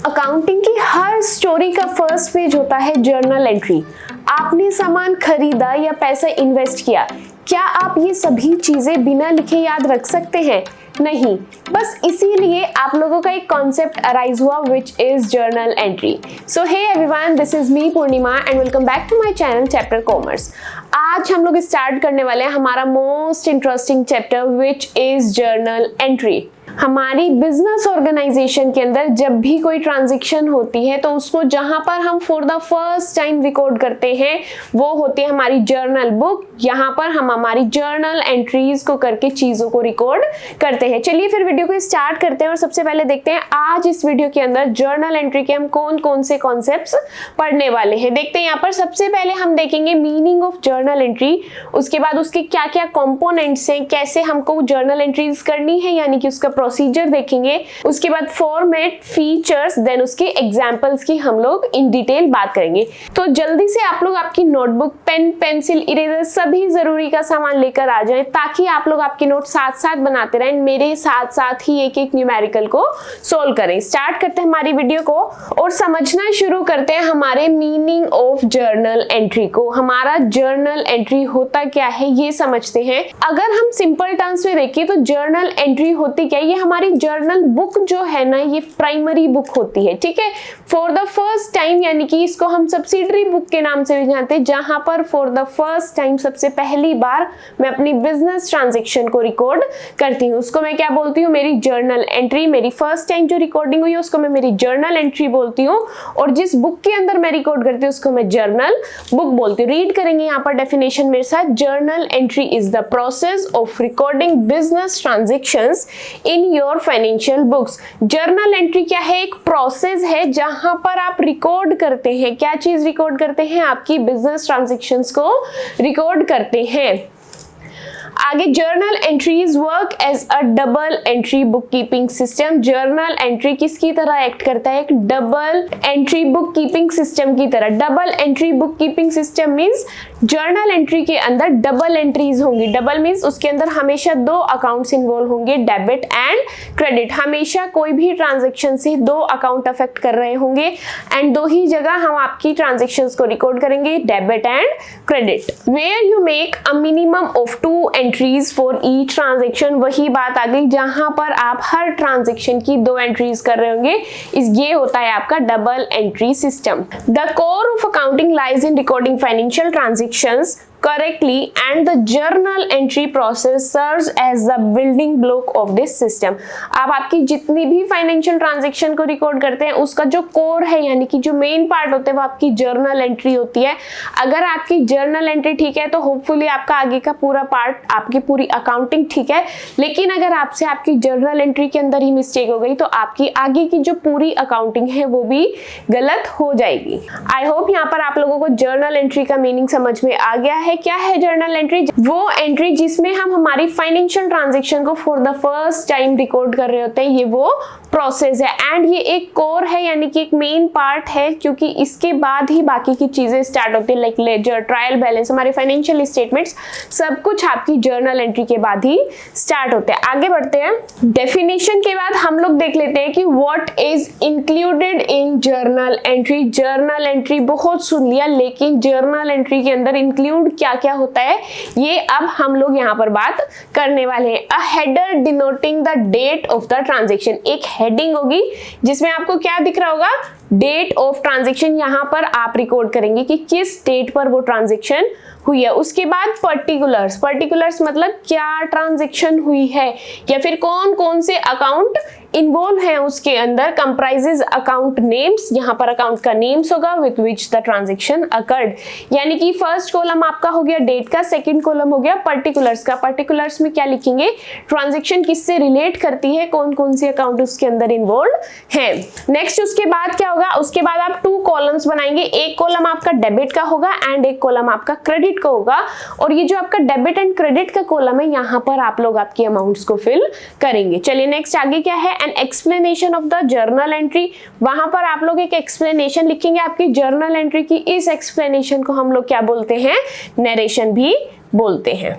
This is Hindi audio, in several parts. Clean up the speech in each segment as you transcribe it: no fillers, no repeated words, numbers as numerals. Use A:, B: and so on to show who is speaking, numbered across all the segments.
A: अकाउंटिंग की हर स्टोरी का फर्स्ट पेज होता है जर्नल एंट्री। आपने सामान खरीदा या पैसा इन्वेस्ट किया, क्या आप ये सभी चीजें बिना लिखे याद रख सकते हैं? नहीं। बस इसीलिए आप लोगों का एक कॉन्सेप्ट अराइज हुआ which is journal entry. So hey everyone, this is me Purnima and welcome back to my channel chapter commerce. आज हम लोग स्टार्ट करने वाले हैं हमारा most interesting chapter which is journal entry. हमारी बिजनेस ऑर्गेनाइजेशन के अंदर जब भी कोई ट्रांजैक्शन होती है तो उसको जहां पर हम for the first time record करते हैं वो होती है हमारी जर्नल बुक। यहाँ पर हम हमारी जर्नल एंट्रीज को करके चीजों को रिकॉर्ड करते हैं। चलिए फिर वीडियो को स्टार्ट करते हैं और सबसे पहले देखते हैं आज इस वीडियो के अंदर जर्नल एंट्री के हम कौन कौन से कॉन्सेप्ट्स पढ़ने वाले हैं। देखते हैं यहाँ पर सबसे पहले हम देखेंगे मीनिंग ऑफ जर्नल एंट्री, उसके बाद उसके क्या क्या कंपोनेंट्स हैं, कैसे हमको जर्नल एंट्रीज करनी है यानी कि उसका प्रोसीजर देखेंगे, उसके बाद फॉर्मेट, फीचर्स, देन उसके एग्जांपल्स की हम लोग इन डिटेल बात करेंगे। तो जल्दी से आप लोग आपकी नोटबुक, पेन, पेंसिल, इरेजर सभी जरूरी का सामान लेकर आ जाएं ताकि आप लोग आपके नोट साथ साथ बनाते रहें, मेरे साथ साथ ही एक एक न्यूमेरिकल को सोल्व करें। स्टार्ट करते हैं हमारी वीडियो को और समझना शुरू करते हैं हमारे मीनिंग ऑफ जर्नल एंट्री को। हमारा जर्नल एंट्री होता क्या है ये समझते हैं। अगर हम सिंपल टर्म्स में देखें तो जर्नल एंट्री होती क्या है, ये हमारी जर्नल बुक जो है ना ये प्राइमरी बुक होती है, ठीक है। फॉर द फर्स्ट टाइम यानी कि इसको हम सब्सिडरी बुक के नाम से भी जानते हैं, जहां पर फॉर द फर्स्ट टाइम सबसे पहली बार मैं अपनी बिजनेस ट्रांजैक्शन को रिकॉर्ड करती हूँ, उसको मैं क्या बोलती हूँ, मेरी जर्नल एंट्री। मेरी फर्स्ट टाइम जो रिकॉर्डिंग हुई है उसको मैं मेरी जर्नल एंट्री बोलती हूँ और जिस बुक के अंदर मैं रिकॉर्ड करती हूँ उसको मैं जर्नल बुक बोलती हूँ। रीड करेंगे यहाँ पर डेफिनेशन मेरे साथ। Journal entry is the process of recording business transactions in your financial books. Journal entry क्या है, एक प्रोसेस है जहां पर आप रिकॉर्ड करते हैं, क्या चीज रिकॉर्ड करते हैं, आपकी बिजनेस ट्रांजैक्शंस को रिकॉर्ड करते हैं। आगे journal entries work as a double entry book keeping system. Journal entry किसकी तरह एक्ट करता है, एक double entry book keeping system की तरह। Double entry book keeping system means journal entry के अंदर डबल एंट्रीज होंगी। डबल मींस उसके अंदर हमेशा दो अकाउंट्स इन्वॉल्व होंगे, डेबिट एंड क्रेडिट। हमेशा कोई भी ट्रांजैक्शन से दो अकाउंट अफेक्ट कर रहे होंगे एंड दो ही जगह हम आपकी ट्रांजैक्शंस को रिकॉर्ड करेंगे, debit and credit. Where you make a minimum of 2 entries for each transaction. वही बात आ गई जहां पर आप हर ट्रांजैक्शन की 2 एंट्रीज कर रहे होंगे, ये होता है आपका double entry system. The core of accounting lies in recording financial transactions correctly and the journal entry process serves as the building block of this system। आप आपकी जितनी भी फाइनेंशियल ट्रांजैक्शन को रिकॉर्ड करते हैं उसका जो कोर है यानी कि जो मेन पार्ट होता है वो आपकी जर्नल एंट्री होती है। अगर आपकी जर्नल एंट्री ठीक है तो होपफुली आपका आगे का पूरा पार्ट, आपकी पूरी अकाउंटिंग ठीक है। लेकिन अगर आपसे आपकी जर्नल एंट्री के अंदर ही मिस्टेक हो गई तो आपकी आगे की जो पूरी अकाउंटिंग है वो भी गलत हो जाएगी। आई होप यहाँ पर आप लोगों को जर्नल एंट्री का मीनिंग समझ में आ गया है। क्या है जर्नल एंट्री, वो एंट्री जिसमें हम हमारी फाइनेंशियल ट्रांजैक्शन को for the first time record कर रहे होते हैं, ये वो प्रोसेस है एंड ये एक कोर है यानी कि एक मेन पार्ट है, क्योंकि इसके बाद ही बाकी की चीजें स्टार्ट होती है, लाइक लेजर, ट्रायल बैलेंस, हमारे फाइनेंशियल स्टेटमेंट्स, सब कुछ आपकी जर्नल एंट्री के बाद ही स्टार्ट होते हैं। आगे बढ़ते हैं। डेफिनेशन के बाद हम लोग देख लेते हैं कि what is included in journal entry. Journal entry बहुत सुन लिया, लेकिन जर्नल एंट्री के अंदर इंक्लूड क्या क्या होता है ये अब हम लोग यहाँ पर बात करने वाले हैं। A header denoting the date of the transaction. एक हेडिंग होगी जिसमें आपको क्या दिख रहा होगा, डेट ऑफ ट्रांजैक्शन। यहाँ पर आप रिकॉर्ड करेंगे कि किस डेट पर वो ट्रांजैक्शन हुई है। उसके बाद पर्टिकुलर्स, पर्टिकुलर्स मतलब क्या ट्रांजैक्शन हुई है या फिर कौन कौन से अकाउंट इन्वॉल्व है उसके अंदर। कंप्राइजेज अकाउंट नेम्स, यहाँ पर अकाउंट का नेम्स होगा with which the transaction occurred, यानी कि फर्स्ट कॉलम आपका हो गया डेट का, सेकंड कॉलम हो गया पर्टिकुलर्स का। पर्टिकुलर्स में क्या लिखेंगे, ट्रांजैक्शन किससे रिलेट करती है, कौन कौन से अकाउंट उसके अंदर इन्वॉल्व है। नेक्स्ट उसके बाद क्या होगा, उसके बाद आप 2 कॉलम्स बनाएंगे, एक कॉलम आपका डेबिट का होगा एंड एक कॉलम आपका क्रेडिट का होगा। और ये जो आपका डेबिट एंड क्रेडिट का कॉलम है यहाँ पर आप लोग आपकी अमाउंट्स को फिल करेंगे। चलिए नेक्स्ट आगे क्या है, an explanation of the journal entry. वहां पर आप लोग एक एक्सप्लेनेशन लिखेंगे आपकी जर्नल एंट्री की। इस एक्सप्लेनेशन को हम लोग क्या बोलते हैं, नरेशन भी बोलते हैं।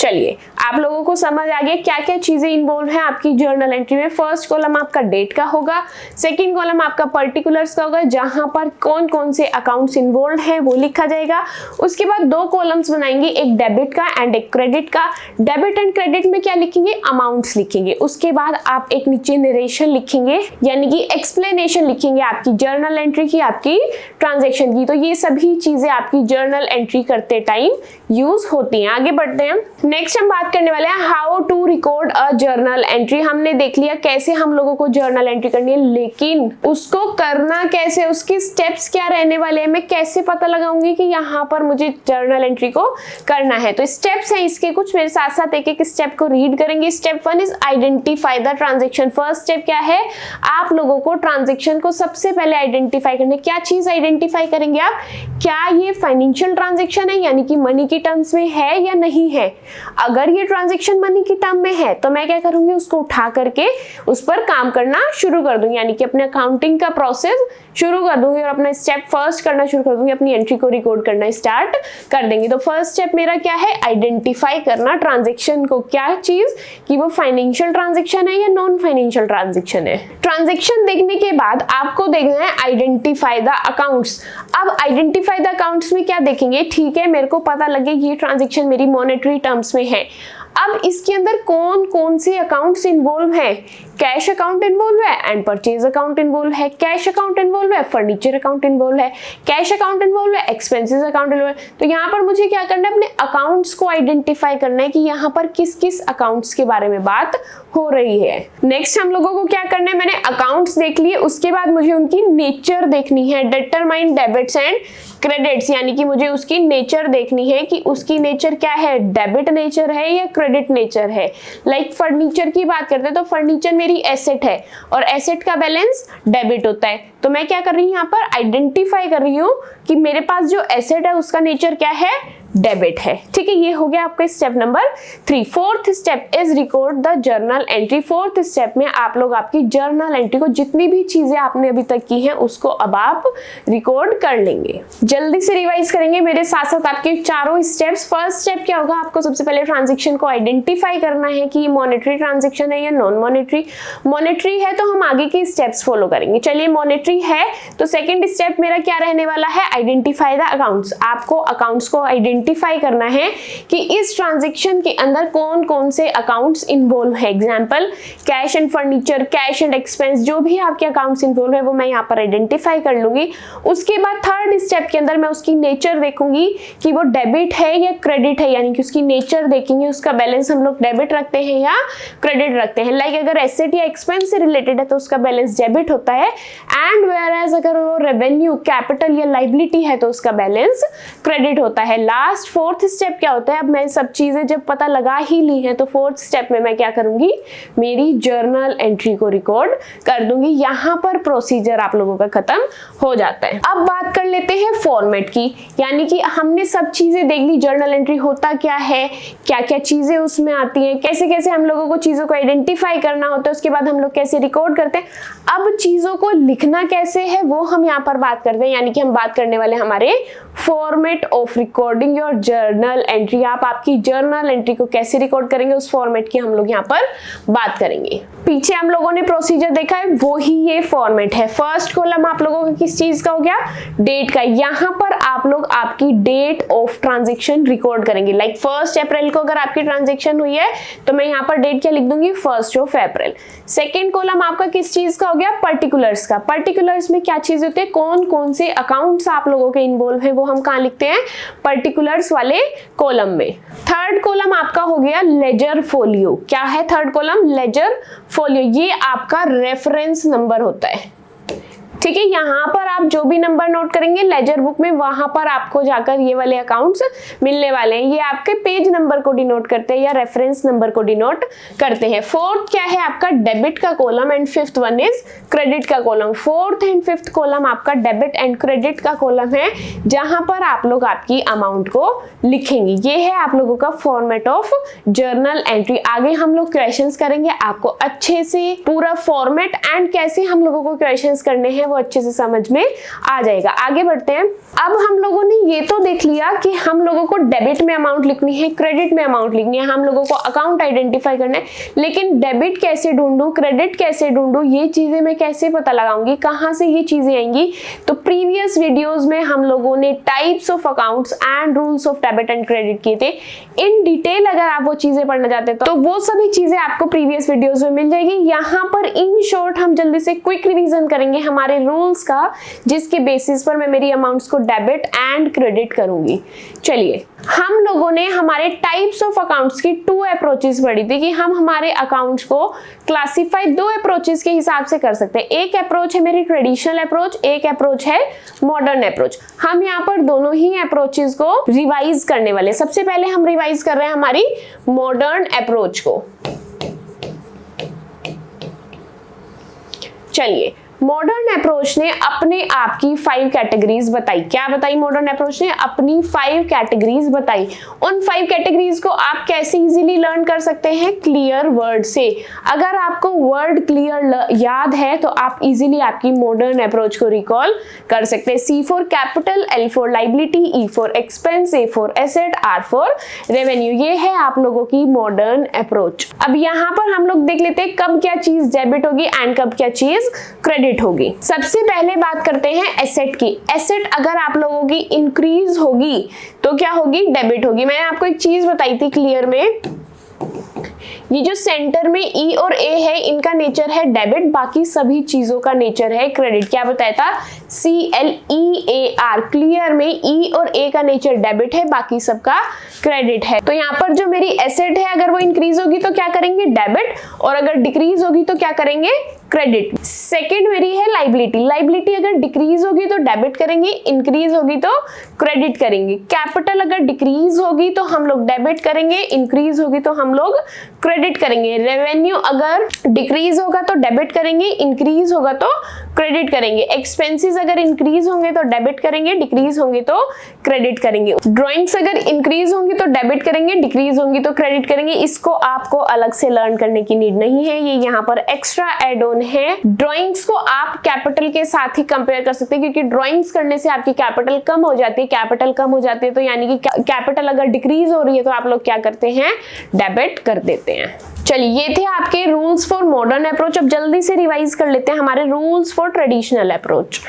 A: चलिए आप लोगों को समझ आ गया क्या क्या चीजें इन्वॉल्व है आपकी जर्नल एंट्री में। फर्स्ट कॉलम आपका डेट का होगा, सेकंड कॉलम आपका पर्टिकुलर्स का होगा जहां पर कौन कौन से अकाउंट्स इन्वॉल्व है वो लिखा जाएगा। उसके बाद दो कॉलम्स बनाएंगे, एक डेबिट का एंड एक क्रेडिट का। डेबिट एंड क्रेडिट में क्या लिखेंगे, अमाउंट्स लिखेंगे। उसके बाद आप एक नीचे नरेशन लिखेंगे यानी कि एक्सप्लेनेशन लिखेंगे आपकी जर्नल एंट्री की, आपकी ट्रांजेक्शन की। तो ये सभी चीजें आपकी जर्नल एंट्री करते टाइम यूज होती हैं। आगे बढ़ते हैं। नेक्स्ट हम बात करने वाले हैं how to record a journal entry. हमने देख लिया कैसे हम लोगों को जर्नल एंट्री करनी है, लेकिन उसको करना कैसे, उसके स्टेप्स क्या रहने वाले हैं, मैं कैसे पता लगाऊंगी कि यहाँ पर मुझे जर्नल एंट्री को करना है। तो स्टेप्स हैं इसके कुछ, मेरे साथ साथ एक एक स्टेप को रीड करेंगे। Step 1 is identify the transaction. First step क्या है, आप लोगों को ट्रांजेक्शन को सबसे पहले आइडेंटिफाई करना है। क्या चीज आइडेंटिफाई करेंगे आप, क्या ये फाइनेंशियल ट्रांजेक्शन है यानी कि मनी की टर्म्स में है या नहीं है। अगर ये ट्रांजेक्शन मनी की टर्म में है तो मैं क्या करूंगी, उसको उठा करके उस पर काम करना शुरू कर दूंगी, यानी कि अपने अकाउंटिंग का प्रोसेस शुरू कर दूंगी और अपना स्टेप फर्स्ट करना शुरू कर दूंगी, अपनी एंट्री को रिकॉर्ड करना स्टार्ट कर देंगे। तो फर्स्ट स्टेप मेरा क्या है, आइडेंटिफाई करना ट्रांजेक्शन को, क्या चीज कि वो फाइनेंशियल ट्रांजेक्शन है या नॉन फाइनेंशियल ट्रांजेक्शन है। ट्रांजेक्शन देखने के बाद आपको देखना है आइडेंटिफाई द अकाउंट्स। अब आइडेंटिफाई द अकाउंट्स में क्या देखेंगे, ठीक है मेरे को पता लगे ये ट्रांजेक्शन मेरी मॉनेटरी टर्म्स में है। अब इसके अंदर कौन कौन से अकाउंट्स इन्वॉल्व है, कैश अकाउंट इन्वॉल्व है एंड परचेज अकाउंट इन्वॉल्व है, कैश अकाउंट इन्वॉल्व है, फर्नीचर अकाउंट इन्वॉल्व है, कैश अकाउंट इन्वॉल्व है, एक्सपेंसेस अकाउंट इन्वॉल्व है। तो यहाँ पर मुझे क्या करना है, अपने अकाउंट्स को आइडेंटिफाई करना है कि यहाँ पर किस किस अकाउंट्स के बारे में बात हो रही है। नेक्स्ट हम लोगों को क्या करना है, मैंने अकाउंट्स देख लिए, उसके बाद मुझे उनकी नेचर देखनी है। डिटरमाइन डेबिट्स एंड क्रेडिट्स, यानी कि मुझे उसकी नेचर देखनी है कि उसकी नेचर क्या है, डेबिट नेचर है या क्रेडिट नेचर है। लाइक फर्नीचर की बात करते हैं तो फर्नीचर मेरी एसेट है और एसेट का बैलेंस डेबिट होता है। तो मैं क्या कर रही हूँ, यहाँ पर आइडेंटिफाई कर रही हूँ कि मेरे पास जो एसेट है उसका नेचर क्या है, डेबिट है। ठीक है, ये हो गया आपका step number 3। Fourth step is record the journal entry. Fourth step में आप लोग आपकी जर्नल एंट्री को, जितनी भी चीजें आपने अभी तक की हैं उसको अब आप रिकॉर्ड कर लेंगे। जल्दी से रिवाइज करेंगे मेरे साथ साथ आपके चारों स्टेप्स। फर्स्ट स्टेप क्या होगा, आपको सबसे पहले ट्रांजेक्शन को आइडेंटिफाई करना है कि ये मॉनेटरी ट्रांजेक्शन है या नॉन मॉनेटरी। मॉनेटरी है तो हम आगे के स्टेप्स फॉलो करेंगे। चलिए मॉनेटरी है तो सेकेंड स्टेप मेरा क्या रहने वाला है, आइडेंटिफाई द अकाउंट्स। आपको अकाउंट्स को आइडेंटिफाई करना है कि इस ट्रांजैक्शन के अंदर कौन कौन से अकाउंट्स इन्वॉल्व है। Example cash and furniture, cash and expense, जो भी आपके अकाउंट्स इन्वॉल्व है वो मैं यहाँ पर आइडेंटिफाई कर लूंगी। उसके बाद थर्ड स्टेप के अंदर मैं उसकी नेचर देखूंगी कि वो डेबिट है या क्रेडिट है, यानी कि उसकी नेचर देखेंगे, उसका बैलेंस हम लोग डेबिट रखते हैं या क्रेडिट रखते हैं। लाइक अगर एसेट या एक्सपेंस से रिलेटेड है तो उसका बैलेंस डेबिट होता है, एंड वेयरएज अगर वो रेवेन्यू, कैपिटल या लाइबिलिटी है तो उसका बैलेंस क्रेडिट होता है। लास्ट फोर्थ स्टेप क्या होता है, अब मैं सब चीजें जब पता लगा ही ली हैं तो फोर्थ स्टेप में मैं क्या करूंगी, मेरी जर्नल एंट्री को रिकॉर्ड कर दूंगी। यहाँ पर प्रोसीजर आप लोगों का खत्म हो जाता है। अब बात कर लेते हैं फॉर्मेट की, यानी कि हमने सब चीजें देख ली, जर्नल एंट्री होता क्या है, क्या क्या चीजें उसमें आती हैं, कैसे कैसे हम लोगों को चीजों को आइडेंटिफाई करना होता है, उसके बाद हम लोग कैसे रिकॉर्ड करते हैं। अब चीजों को लिखना कैसे है वो हम यहाँ पर बात करते हैं, यानी कि हम बात करने वाले हमारे format of recording your journal entry. आप आपकी जर्नल एंट्री को कैसे रिकॉर्ड करेंगे उस फॉर्मेट की हम लोग यहाँ पर बात करेंगे। पीछे हम लोगों ने प्रोसीजर देखा है, वो ही ये फॉर्मेट है। फर्स्ट कॉलम आप लोगों का किस चीज का हो गया, डेट का। यहाँ पर आप लोग आपकी डेट ऑफ ट्रांजेक्शन रिकॉर्ड करेंगे। लाइक 1 अप्रैल को अगर आपकी ट्रांजेक्शन हुई है तो मैं यहाँ पर डेट क्या लिख दूंगी, 1 अप्रैल। सेकेंड कॉलम आपका किस चीज का हो गया, पर्टिकुलर्स का। पर्टिकुलर्स में क्या चीज होती है, कौन कौन से अकाउंट्स आप लोगों के इन्वॉल्व है वो हम कहाँ लिखते हैं, पर्टिकुलर्स वाले कॉलम में। थर्ड कॉलम आपका हो गया लेजर फोलियो। क्या है थर्ड कॉलम, लेजर फोलियो। ये आपका रेफरेंस नंबर होता है। ठीक है, यहाँ पर आप जो भी नंबर नोट करेंगे लेजर बुक में, वहां पर आपको जाकर ये वाले अकाउंट्स मिलने वाले हैं। ये आपके पेज नंबर को डिनोट करते हैं या रेफरेंस नंबर को डिनोट करते हैं। फोर्थ क्या है आपका, डेबिट का column, and fifth one is credit का column. Fourth and fifth column आपका डेबिट एंड क्रेडिट का कॉलम है, जहां पर आप लोग आपकी अमाउंट को लिखेंगे। ये है आप लोगों का फॉर्मेट ऑफ जर्नल एंट्री। आगे हम लोग क्वेश्चंस करेंगे, आपको अच्छे से पूरा फॉर्मेट एंड कैसे हम लोगों को क्वेश्चंस करने हैं वो वो अच्छे से समझ में आ जाएगा। आगे बढ़ते हैं। अब हम लोगों ने ये तो देख लिया कि हम लोगों को डेबिट में अमाउंट लिखनी है, क्रेडिट में अमाउंट लिखनी है, हम लोगों को अकाउंट आइडेंटिफाई करना है, लेकिन डेबिट कैसे ढूंढूं, क्रेडिट कैसे ढूंढूं, ये चीजें मैं कैसे पता लगाऊंगी, कहां से ये चीजें आएंगी। तो प्रीवियस वीडियोस में हम लोगों ने types of accounts and rules of debit and credit किए थे इन डिटेल। अगर आप वो चीजें पढ़ना चाहते हैं तो वो सभी चीजें आपको प्रीवियस वीडियोस में मिल जाएगी। यहाँ पर इन शॉर्ट हम जल्दी से क्विक रिवीजन करेंगे हमारे रूल्स का, जिसके बेसिस पर मैं मेरी अमाउंट्स को डेबिट एंड क्रेडिट करूंगी। चलिए, हम लोगों ने हमारे टाइप्स ऑफ अकाउंट्स की 2 अप्रोचेस पढ़ी थी कि हम हमारे अकाउंट्स को क्लासिफाई 2 अप्रोचेस के हिसाब से कर सकते हैं। एक अप्रोच है मेरी ट्रेडिशनल अप्रोच, एक अप्रोच है मॉडर्न अप्रोच। हम यहाँ पर दोनों ही अप्रोचेस को रिवाइज करने वाले। सबसे पहले हम रिवाइज कर रहे हैं हमारी मॉडर्न अप्रोच को। चलिए, मॉडर्न अप्रोच ने अपने आप की 5 कैटेगरीज बताई। क्या बताई मॉडर्न अप्रोच ने? अपनी 5 कैटेगरीज बताई। उन 5 कैटेगरीज को आप कैसे इजीली लर्न कर सकते हैं? क्लियर वर्ड से। अगर आपको वर्ड क्लियर याद है तो आप इजीली आपकी मॉडर्न अप्रोच को रिकॉल कर सकते हैं। C for capital, L for liability, E for expense, A for asset, R for revenue. ये है आप लोगों की मॉडर्न अप्रोच। अब यहाँ पर हम लोग देख लेते हैं कब क्या चीज डेबिट होगी एंड कब क्या चीज क्रेडिट होगी। सबसे पहले बात करते हैं एसेट की। एसेट अगर आप लोगों की इंक्रीज होगी तो क्या होगी? डेबिट होगी। मैंने आपको एक चीज बताई थी क्लियर में, ये जो सेंटर में E और A है इनका नेचर है डेबिट, बाकी सभी चीजों का नेचर है क्रेडिट। क्या बताया था? CLEAR। क्लियर में E और A का नेचर डेबिट है, बाकी सबका क्रेडिट है। तो यहाँ पर जो मेरी एसेट है अगर वो इंक्रीज होगी तो क्या करेंगे? डेबिट, और अगर डिक्रीज होगी तो क्या करेंगे? क्रेडिट। सेकंड मेरी है लाइबिलिटी। लाइबिलिटी अगर डिक्रीज होगी तो डेबिट करेंगे, इंक्रीज होगी तो क्रेडिट करेंगे। कैपिटल अगर डिक्रीज होगी तो हम लोग डेबिट करेंगे, इंक्रीज होगी तो हम लोग क्रेडिट करेंगे। रेवेन्यू अगर डिक्रीज होगा तो डेबिट करेंगे, इंक्रीज होगा तो क्रेडिट करेंगे। एक्सपेंसेस अगर इंक्रीज होंगे तो डेबिट करेंगे, डिक्रीज होंगे तो क्रेडिट करेंगे। ड्राइंग्स अगर इंक्रीज होंगी तो डेबिट करेंगे, डिक्रीज होंगी तो क्रेडिट करेंगे। इसको आपको अलग से लर्न करने की नीड नहीं है, ये यहाँ पर एक्स्ट्रा एड ऑन है। ड्राइंग्स को आप कैपिटल के साथ ही कंपेयर कर सकते हैं, क्योंकि ड्राइंग्स करने से आपकी कैपिटल कम हो जाती है। कैपिटल कम हो जाती है तो यानी कि कैपिटल अगर डिक्रीज हो रही है तो आप लोग क्या करते हैं? डेबिट कर देते हैं। चलिए, ये थे आपके रूल्स फॉर मॉडर्न अप्रोच। अब जल्दी से रिवाइज कर लेते हैं हमारे rules for traditional approach.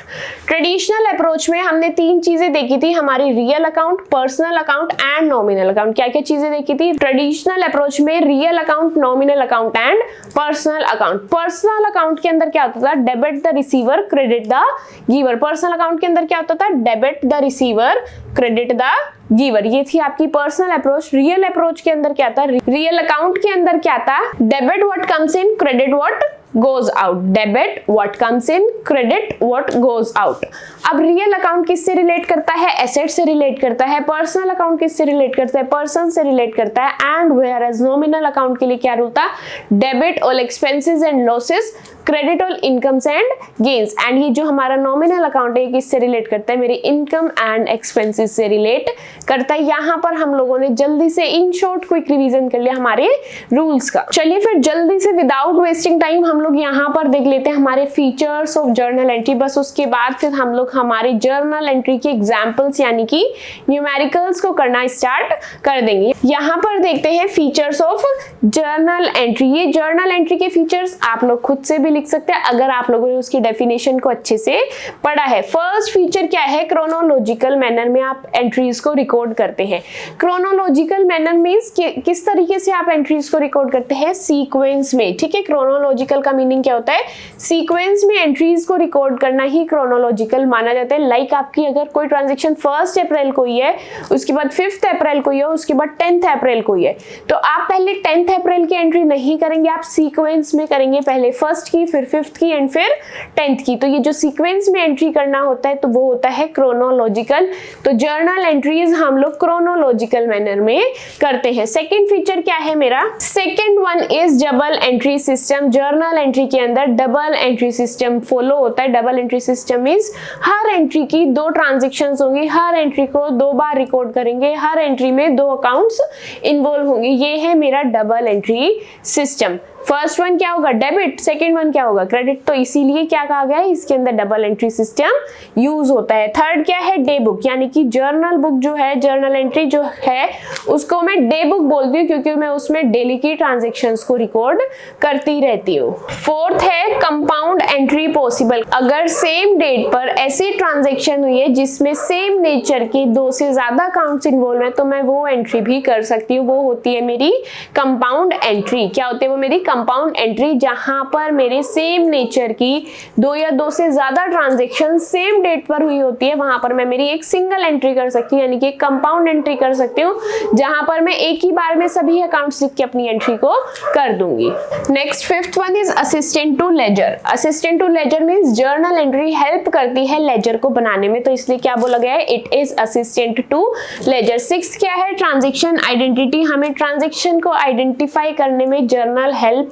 A: Traditional approach में हमने 3 चीजें देखी थी, हमारी real account, personal account and nominal account. क्या क्या चीजें देखी थी ट्रेडिशनल अप्रोच में? Real account, nominal account and personal account. Personal account के अंदर क्या होता था? Debit the receiver, credit the giver. Personal account के अंदर क्या होता था? Debit the receiver, credit the giver. ये थी आपकी पर्सनल अप्रोच। रियल अप्रोच के अंदर क्या था? रियल अकाउंट के अंदर क्या था? Debit what comes in, credit what goes out। Debit what comes in, credit what goes out। अब रियल अकाउंट किससे रिलेट करता है? एसेट से रिलेट करता है। पर्सनल अकाउंट किससे रिलेट करता है? पर्सन से रिलेट करता है। And whereas nominal account के लिए क्या रूल था? Debit all expenses and losses, credit all incomes and gains. And ये जो हमारा नॉमिनल अकाउंट है किससे रिलेट करता है? मेरे इनकम एंड एक्सपेंसेस से रिलेट करता है। यहाँ पर हम लोगों ने जल्दी से इन शॉर्ट क्विक रिवीजन कर लिया हमारे रूल्स का। चलिए फिर जल्दी से विदाउट वेस्टिंग टाइम हम लोग यहाँ पर देख लेते हैं हमारे फीचर्स ऑफ जर्नल एंट्री। बस उसके बाद फिर हम लोग हमारे जर्नल एंट्री के एग्जाम्पल्स यानी कि न्यूमेरिकल्स को करना स्टार्ट कर देंगे। यहाँ पर देखते हैं फीचर्स ऑफ जर्नल एंट्री। ये जर्नल एंट्री के फीचर्स आप लोग खुद से भी लिख सकते हैं अगर आप लोगों ने उसकी डेफिनेशन को अच्छे से पढ़ा है। फर्स्ट फीचर क्या है? क्रोनोलॉजिकल मैनर में आप एंट्रीज को रिकॉर्ड करते हैं। क्रोनोलॉजिकल मैनर मींस किस तरीके से आप एंट्रीज को रिकॉर्ड करते हैं? सीक्वेंस में। ठीक है, क्रोनोलॉजिकल का मीनिंग क्या होता है? सीक्वेंस में एंट्रीज को रिकॉर्ड करना ही क्रोनोलॉजिकल माना जाता है। लाइक आपकी अगर कोई ट्रांजेक्शन 1 अप्रैल को ही है, उसके बाद 5 अप्रैल को ही है, उसके बाद 10 अप्रैल को ही है, तो आप पहले 10 अप्रैल की एंट्री नहीं करेंगे, आप सीक्वेंस में करेंगे। पहले 1st की, फिर 5th की एंड फिर 10th की। तो ये जो सीक्वेंस में एंट्री करना होता है तो वो होता है क्रोनोलॉजिकल। तो जर्नल एंट्रीज हम लोग क्रोनोलॉजिकल मैनर में करते हैं। सेकंड फीचर क्या है मेरा? Second one is double entry system. Journal entry के अंदर डबल एंट्री सिस्टम फॉलो होता है। डबल एंट्री सिस्टम मींस हर एंट्री की 2 ट्रांजैक्शंस होंगी, हर एंट्री को 2 बार रिकॉर्ड करेंगे, हर एंट्री में 2 अकाउंट्स इन्वॉल्व होंगे। ये है मेरा double entry system. First one क्या होगा, डेबिट, सेकंड वन क्या होगा, क्रेडिट। तो इसीलिए क्या कहा गया है, इसके अंदर डबल एंट्री सिस्टम यूज होता है। थर्ड क्या है, डे बुक, यानी कि जर्नल बुक जो है, जर्नल एंट्री जो है उसको मैं डे बुक बोलती हूँ क्योंकि मैं उसमें डेली की ट्रांजेक्शन्स को रिकॉर्ड करती रहती हूँ। फोर्थ है कंपाउंड एंट्री पॉसिबल, अगर सेम डेट पर ऐसी ट्रांजेक्शन हुई है जिसमें सेम नेचर के 2 से ज्यादा अकाउंट्स इन्वॉल्व है तो मैं वो एंट्री भी कर सकती हूँ, वो होती है मेरी कंपाउंड एंट्री। क्या होती है वो, मेरी कंपाउंड एंट्री, जहां पर मेरे सेम नेचर की 2 या 2 से ज्यादा ट्रांजेक्शन सेम डेट पर हुई होती है, वहां पर मैं मेरी एक सिंगल एंट्री कर सकती हूँ, यानी कि कंपाउंड एंट्री कर सकती हूँ, जहां पर मैं एक ही बार में सभी अकाउंट्स लिख के अपनी एंट्री को कर दूंगी। Next fifth one is assistant to ledger. Assistant to ledger means journal entry help करती है लेजर को बनाने में, तो इसलिए क्या बोला गया है, it is assistant to ledger. Sixth क्या है, ट्रांजेक्शन आइडेंटिटी, हमें ट्रांजेक्शन को आइडेंटिफाई करने में जर्नल हेल्प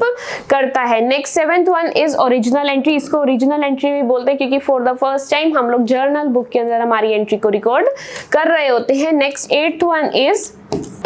A: करता है। Next seventh one is original entry, इसको ओरिजिनल एंट्री भी बोलते हैं क्योंकि फॉर द फर्स्ट टाइम हम लोग जर्नल बुक के अंदर हमारी एंट्री को रिकॉर्ड कर रहे होते हैं। Next eighth one is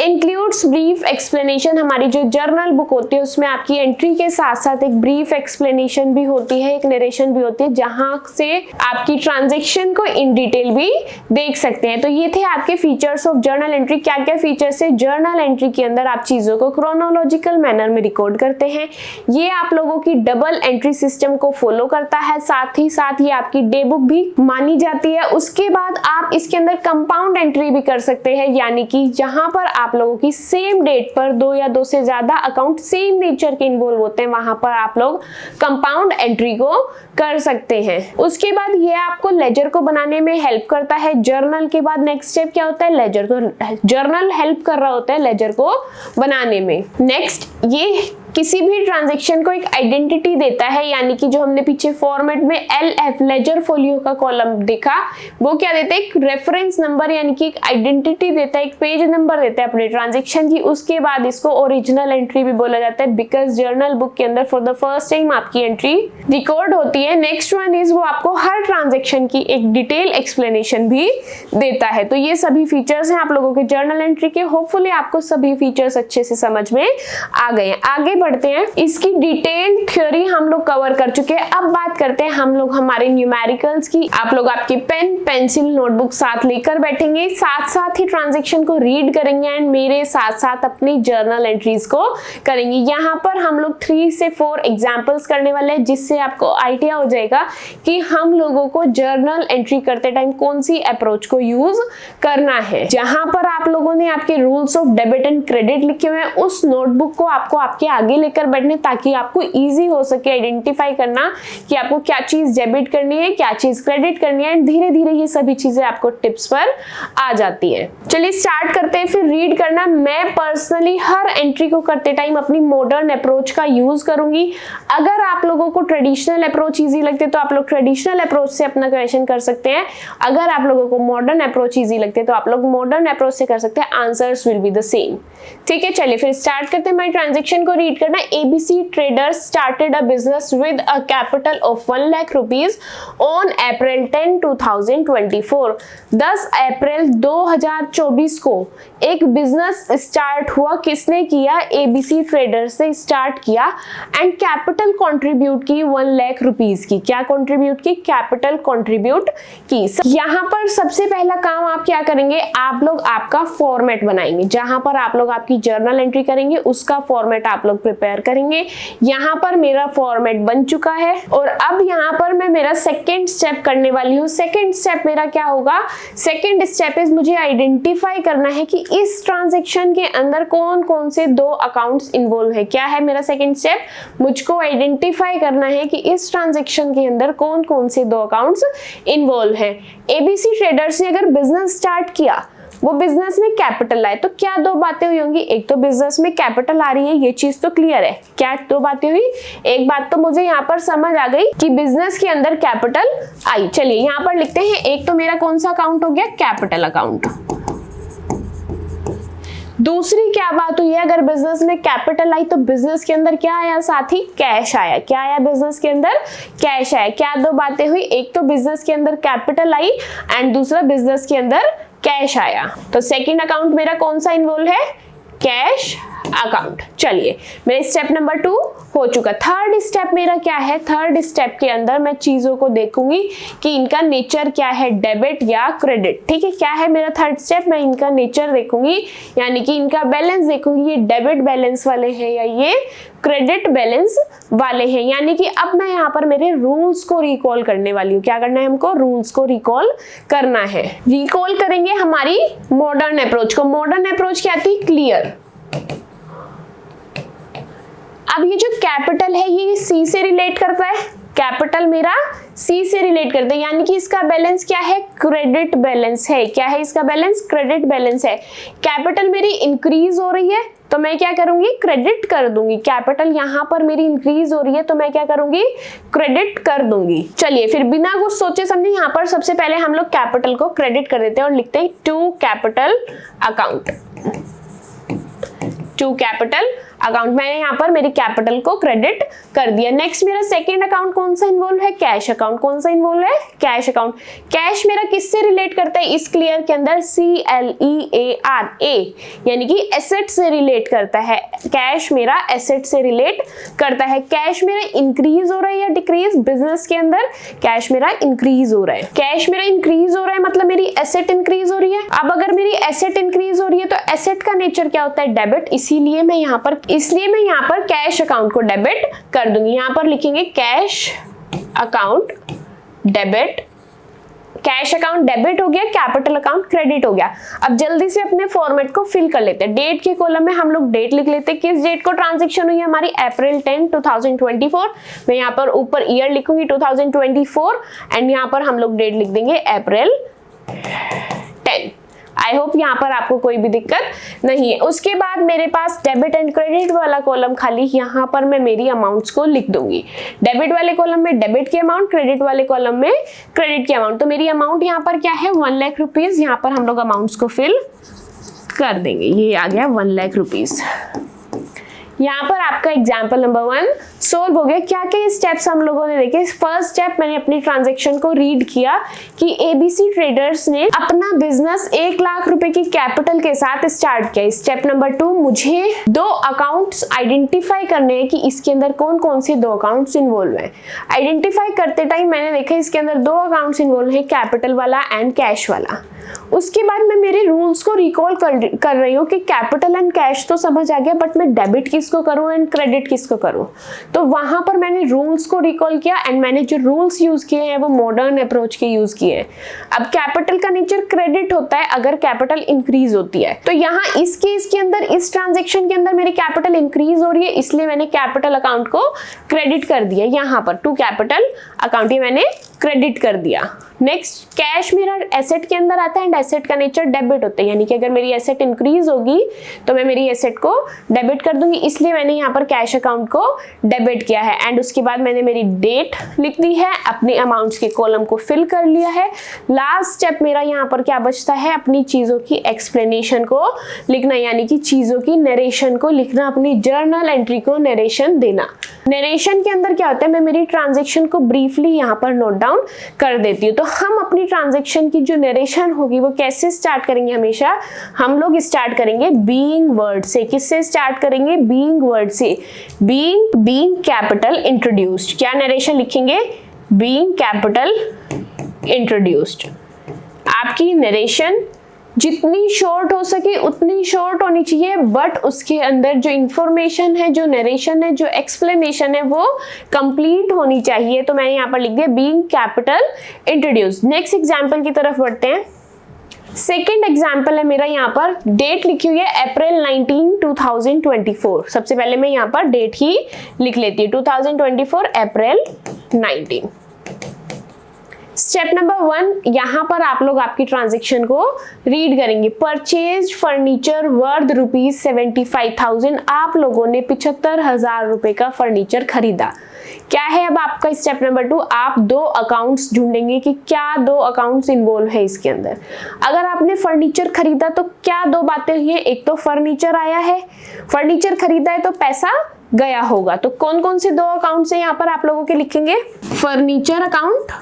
A: includes brief explanation, हमारी जो जर्नल बुक होती है उसमें आपकी एंट्री के साथ साथ एक ब्रीफ एक्सप्लेनेशन भी होती है, एक नरेशन भी होती है, जहां से आपकी ट्रांजैक्शन को इन डिटेल भी देख सकते हैं। तो ये थे आपके फीचर्स ऑफ जर्नल एंट्री। क्या क्या फीचर्स है जर्नल एंट्री के अंदर, आप चीजों को क्रोनोलॉजिकल मैनर में रिकॉर्ड करते हैं, ये आप लोगों की डबल एंट्री सिस्टम को फॉलो करता है, साथ ही ये आपकी डे बुक भी मानी जाती है। उसके बाद आप इसके अंदर कंपाउंड एंट्री भी कर सकते हैं, यानी कि जहां पर आप लोगों की सेम डेट पर 2 या 2 से ज्यादा अकाउंट सेम नेचर के इन्वॉल्व होते हैं, वहां पर आप लोग कंपाउंड एंट्री को कर सकते हैं। उसके बाद ये आपको लेजर को बनाने में हेल्प करता है। जर्नल के बाद नेक्स्ट स्टेप क्या होता है, लेजर। तो जर्नल हेल्प कर रहा होता है लेजर को बनाने में। नेक्स्ट, ये किसी भी ट्रांजैक्शन को एक आइडेंटिटी देता है, यानी कि जो हमने पीछे फॉर्मेट में LF लेजर फोलियो का कॉलम देखा, वो क्या देता है, एक रेफरेंस नंबर, यानी कि एक आइडेंटिटी देता है, एक पेज नंबर देता है अपने ट्रांजैक्शन की। उसके बाद इसको ओरिजिनल एंट्री भी बोला जाता है बिकॉज जर्नल बुक के अंदर फॉर द फर्स्ट टाइम आपकी एंट्री रिकॉर्ड होती है। नेक्स्ट वन इज वो आपको हर ट्रांजैक्शन की एक डिटेल एक्सप्लेनेशन भी देता है। तो ये सभी फीचर्स हैं आप लोगों के जर्नल एंट्री के। होपफुली आपको सभी फीचर्स अच्छे से समझ में आ गए हैं। आगे बढ़ते हैं, इसकी डिटेल थ्योरी हम लोग कवर कर चुके हैं। अब बात करते हैं हम लोग हमारे न्यूमेरिकल्स की। आप लोग आपकी पेन पेंसिल नोटबुक साथ लेकर बैठेंगे, साथ ही ट्रांजैक्शन को रीड करेंगे एंड मेरे साथ अपनी जर्नल एंट्रीज को करेंगे। यहाँ पर हम लोग 3 से 4 एग्जांपल्स करने वाले हैं, जिससे आपको आइडिया हो जाएगा कि हम लोगों को जर्नल एंट्री करते टाइम कौन सी अप्रोच को यूज करना है। जहां पर आप लोगों ने आपके rules of debit and credit लिखे हुए हैं, उस नोटबुक को आपको आपके आगे लेकर बैठने, ताकि आपको इजी हो सके आइडेंटिफाई करना कि आपको क्या चीज डेबिट करनी है, क्या चीज क्रेडिट करनी है। धीरे धीरे ये सभी चीजें आपको टिप्स पर आ जाती है। चलिए स्टार्ट करते हैं। फिर रीड करना, मैं पर्सनली हर एंट्री को करते टाइम अपनी मॉडर्न अप्रोच का यूज करूंगी। अगर आप लोगों को ट्रेडिशनल अप्रोच इजी लगती है तो आप लोग ट्रेडिशनल अप्रोच से अपना क्वेश्चन कर सकते हैं। अगर आप लोगों को मॉडर्न अप्रोच इजी लगती है तो आप लोग मॉडर्न अप्रोच से कर सकते हैं। Answers will be the same. ठीक है, चलिए फिर स्टार्ट करते हैं। माय ट्रांजैक्शन को रीड करना। ABC Traders started a business with a capital of 1 lakh rupees on April 10, 2024. 10 अप्रैल 2024 को एक बिजनेस स्टार्ट हुआ। किसने किया? ABC Traders से स्टार्ट किया एंड कैपिटल कंट्रीब्यूट की 1 लाख रुपीस की। क्या कंट्रीब्यूट की? कैपिटल कंट्रीब्यूट की। यहाँ पर सबसे पहला काम आप क्या करेंगे? आप लोग आपका फॉर्मेट बनाएंगे। जहां पर आप लोग आपकी जर्नल एंट्री करेंगे उसका फॉर्मेट आप लोग प्रिपेयर करेंगे। यहाँ पर मेरा फॉर्मेट बन चुका है और अब यहाँ पर मैं मेरा सेकेंड स्टेप करने वाली हूँ। सेकेंड स्टेप मेरा क्या होगा? सेकेंड स्टेप इज मुझे आइडेंटिफाई करना है कि इस ट्रांजैक्शन के अंदर कौन कौन से 2 अकाउंट्स इन्वॉल्व है। क्या है मेरा सेकेंड स्टेप? मुझको आइडेंटिफाई करना है कि इस ट्रांजैक्शन के अंदर कौन कौन से 2 अकाउंट्स इन्वॉल्व है। ABC ट्रेडर्स ने अगर बिजनेस स्टार्ट किया, वो बिजनेस में कैपिटल आए, तो क्या 2 बातें हुई होंगी? एक तो बिजनेस में कैपिटल आ रही है, ये चीज तो क्लियर है। क्या 2 बातें हुई? एक बात तो मुझे यहाँ पर समझ आ गई कि बिजनेस के अंदर कैपिटल आई। चलिए यहाँ पर लिखते हैं, एक तो मेरा कौन सा अकाउंट हो गया? Capital account. दूसरी क्या बात हुई है? अगर बिजनेस में कैपिटल आई तो बिजनेस के अंदर क्या आया? साथी कैश आया। क्या आया? बिजनेस के अंदर कैश आया। क्या 2 बातें हुई? एक तो बिजनेस के अंदर कैपिटल आई एंड दूसरा बिजनेस के अंदर कैश आया। तो सेकंड अकाउंट मेरा कौन सा इन्वॉल्व है? Cash account. चलिए मेरे स्टेप नंबर 2 हो चुका। थर्ड स्टेप मेरा क्या है? थर्ड स्टेप के अंदर मैं चीजों को देखूंगी कि इनका नेचर क्या है, डेबिट या क्रेडिट। ठीक है, क्या है मेरा थर्ड स्टेप? मैं इनका नेचर देखूंगी, यानी कि इनका बैलेंस देखूंगी, ये डेबिट बैलेंस वाले हैं या ये क्रेडिट बैलेंस वाले हैं। यानी कि अब मैं यहाँ पर मेरे रूल्स को रिकॉल करने वाली हूँ। क्या करना है हमको? रूल्स को रिकॉल करना है। रिकॉल करेंगे हमारी मॉडर्न अप्रोच को। मॉडर्न अप्रोच क्या थी? क्लियर। अब ये जो कैपिटल है ये सी से रिलेट करता है, कैपिटल मेरा सी से रिलेट करता है, यानी कि इसका बैलेंस क्या है? क्रेडिट बैलेंस है। क्या है इसका बैलेंस? क्रेडिट बैलेंस है। कैपिटल मेरी इंक्रीज हो रही है तो मैं क्या करूंगी? क्रेडिट कर दूंगी। कैपिटल यहाँ पर मेरी इंक्रीज हो रही है तो मैं क्या करूंगी? क्रेडिट कर दूंगी। चलिए फिर बिना कुछ सोचे समझे यहाँ पर सबसे पहले हम लोग कैपिटल को क्रेडिट कर देते हैं और लिखते हैं to capital account. To capital account, मैंने यहाँ पर मेरी कैपिटल को क्रेडिट कर दिया। नेक्स्ट मेरा सेकंड अकाउंट कौन सा इन्वॉल्व है? Cash account. कौन सा इन्वॉल्व है? Cash account. कैश मेरा किससे रिलेट करता है? इस क्लियर के अंदर CLEAR, यानी कि एसेट से रिलेट करता है। कैश मेरा एसेट से रिलेट करता है। कैश मेरा इंक्रीज हो रहा है या डिक्रीज? बिजनेस के अंदर कैश मेरा इंक्रीज हो रहा है। कैश मेरा इंक्रीज हो रहा है मतलब मेरी एसेट इंक्रीज हो रही है। अब अगर मेरी एसेट इंक्रीज हो रही है तो एसेट का नेचर क्या होता है? डेबिट। इसलिए मैं यहाँ पर कैश अकाउंट को डेबिट कर दूंगी। यहाँ पर लिखेंगे cash account debit. Cash account debit हो गया, कैपिटल अकाउंट क्रेडिट हो गया। अब जल्दी से अपने फॉर्मेट को फिल कर लेते हैं। डेट के कॉलम में हम लोग डेट लिख लेते हैं। किस डेट को ट्रांजैक्शन हुई है हमारी? अप्रैल 10, 2024। मैं यहाँ पर ऊपर ईयर लिखूंगी 2024 एंड यहाँ पर हम लोग डेट लिख देंगे अप्रैल 10। आई होप यहाँ पर आपको कोई भी दिक्कत नहीं है। उसके बाद मेरे पास डेबिट एंड क्रेडिट वाला कॉलम खाली, यहाँ पर मैं मेरी अमाउंट्स को लिख दूंगी। डेबिट वाले कॉलम में डेबिट की अमाउंट, क्रेडिट वाले कॉलम में क्रेडिट की अमाउंट। तो मेरी अमाउंट यहाँ पर क्या है? 1 लाख रुपीज। यहाँ पर हम लोग अमाउंट्स को फिल कर देंगे। ये आ गया 1 लाख रुपीज। यहाँ पर आपका एग्जाम्पल नंबर 1 सोल्व हो गया। क्या क्या स्टेप्स हम लोगों ने देखे? फर्स्ट स्टेप, मैंने अपनी ट्रांजैक्शन को रीड किया कि ABC ट्रेडर्स ने अपना बिजनेस 1 लाख रुपए की कैपिटल के साथ स्टार्ट किया। स्टेप नंबर 2, मुझे 2 अकाउंट्स आइडेंटिफाई करने हैं कि इसके अंदर कौन कौन से 2 अकाउंट्स इन्वॉल्व हैं। आइडेंटिफाई करते टाइम मैंने देखा इसके अंदर 2 अकाउंट्स इन्वॉल्व हैं, कैपिटल वाला एंड कैश वाला। उसके बाद मैं मेरे रूल्स को रिकॉल कर रही हूँ कि कैपिटल एंड कैश तो समझ आ गया, बट मैं डेबिट किसको करूँ एंड क्रेडिट किसको करूँ। तो वहां पर मैंने रूल्स को रिकॉल किया एंड मैंने जो रूल्स यूज किए हैं वो मॉडर्न अप्रोच के यूज किए हैं। अब कैपिटल का नेचर क्रेडिट होता है अगर कैपिटल इंक्रीज होती है। तो यहाँ इस केस के अंदर, इस ट्रांजेक्शन के अंदर मेरी कैपिटल इंक्रीज हो रही है, इसलिए मैंने कैपिटल अकाउंट को क्रेडिट कर दिया। यहाँ पर टू कैपिटल अकाउंट ही मैंने क्रेडिट कर दिया। नेक्स्ट, कैश मेरा एसेट के अंदर आता है एंड एसेट का नेचर डेबिट होता है, यानी कि अगर मेरी एसेट इंक्रीज होगी तो मैं मेरी एसेट को डेबिट कर दूंगी, इसलिए मैंने यहाँ पर कैश अकाउंट को डेबिट किया है। एंड उसके बाद मैंने मेरी डेट लिख दी है, अपने अमाउंट्स के कॉलम को फिल कर लिया है। लास्ट स्टेप मेरा यहाँ पर क्या बचता है? अपनी चीजों की एक्सप्लेनेशन को लिखना, यानी कि चीजों की नरेशन को लिखना, अपनी जर्नल एंट्री को नरेशन देना। नरेशन के अंदर क्या होता है? मैं मेरी ट्रांजेक्शन को ब्रीफली यहाँ पर नोट डाउन कर देती हूँ। तो हम अपनी ट्रांजैक्शन की जो नरेशन होगी वो कैसे स्टार्ट करेंगे? हमेशा हम लोग स्टार्ट करेंगे बीइंग वर्ड से। किससे स्टार्ट करेंगे? बीइंग वर्ड से। Being capital introduced. क्या नरेशन लिखेंगे? Being capital introduced. आपकी नरेशन जितनी शॉर्ट हो सके उतनी शॉर्ट होनी चाहिए, बट उसके अंदर जो इंफॉर्मेशन है, जो नरेशन है, जो एक्सप्लेनेशन है वो कंप्लीट होनी चाहिए। तो मैंने यहाँ पर लिख दिया being capital introduced. Next example की तरफ बढ़ते हैं। सेकेंड एग्जाम्पल है मेरा, यहाँ पर डेट लिखी हुई है अप्रैल 19, 2024। सबसे पहले मैं यहाँ पर डेट ही लिख लेती हूँ, 2024 अप्रैल 19। स्टेप नंबर 1, यहाँ पर आप लोग आपकी ट्रांजैक्शन को रीड करेंगे। Purchase furniture worth ₹75,000। आप लोगों ने 75,000 रुपए का फर्नीचर खरीदा। क्या है अब आपका स्टेप नंबर 2? आप 2 अकाउंट्स ढूंढेंगे कि क्या 2 अकाउंट्स इन्वॉल्व है इसके अंदर। अगर आपने फर्नीचर खरीदा तो क्या 2 बातें हुई हैं? एक तो फर्नीचर आया है, फर्नीचर खरीदा है तो पैसा गया होगा। तो कौन कौन से 2 अकाउंट्स हैं यहाँ पर आप लोगों के लिखेंगे? फर्नीचर अकाउंट,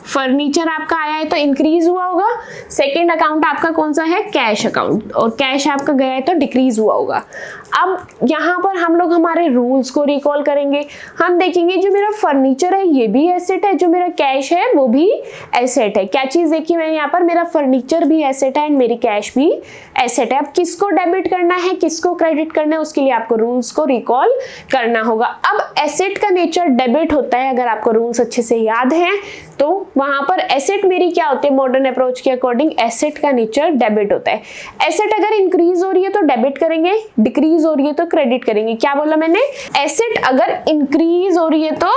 A: फर्नीचर आपका आया है तो इंक्रीज हुआ होगा। सेकंड अकाउंट आपका कौन सा है, कैश अकाउंट, और कैश आपका गया है तो डिक्रीज हुआ होगा। अब यहाँ पर हम लोग हमारे रूल्स को रिकॉल करेंगे। हम देखेंगे जो मेरा फर्नीचर है ये भी एसेट है, जो मेरा कैश है वो भी एसेट है। क्या चीज देखी मैंने यहाँ पर, मेरा फर्नीचर भी एसेट है एंड मेरी कैश भी एसेट है। अब किसको डेबिट करना है किसको क्रेडिट करना है उसके लिए आपको रूल्स को रिकॉल करना होगा। अब एसेट का नेचर डेबिट होता है, अगर आपको रूल्स अच्छे से याद हैं तो वहां पर एसेट मेरी क्या होती है, मॉडर्न अप्रोच के अकॉर्डिंग एसेट का नेचर डेबिट होता है। एसेट अगर इंक्रीज हो रही है तो डेबिट करेंगे, डिक्रीज हो रही है तो क्रेडिट करेंगे। क्या बोला मैंने, एसेट अगर इंक्रीज हो रही है तो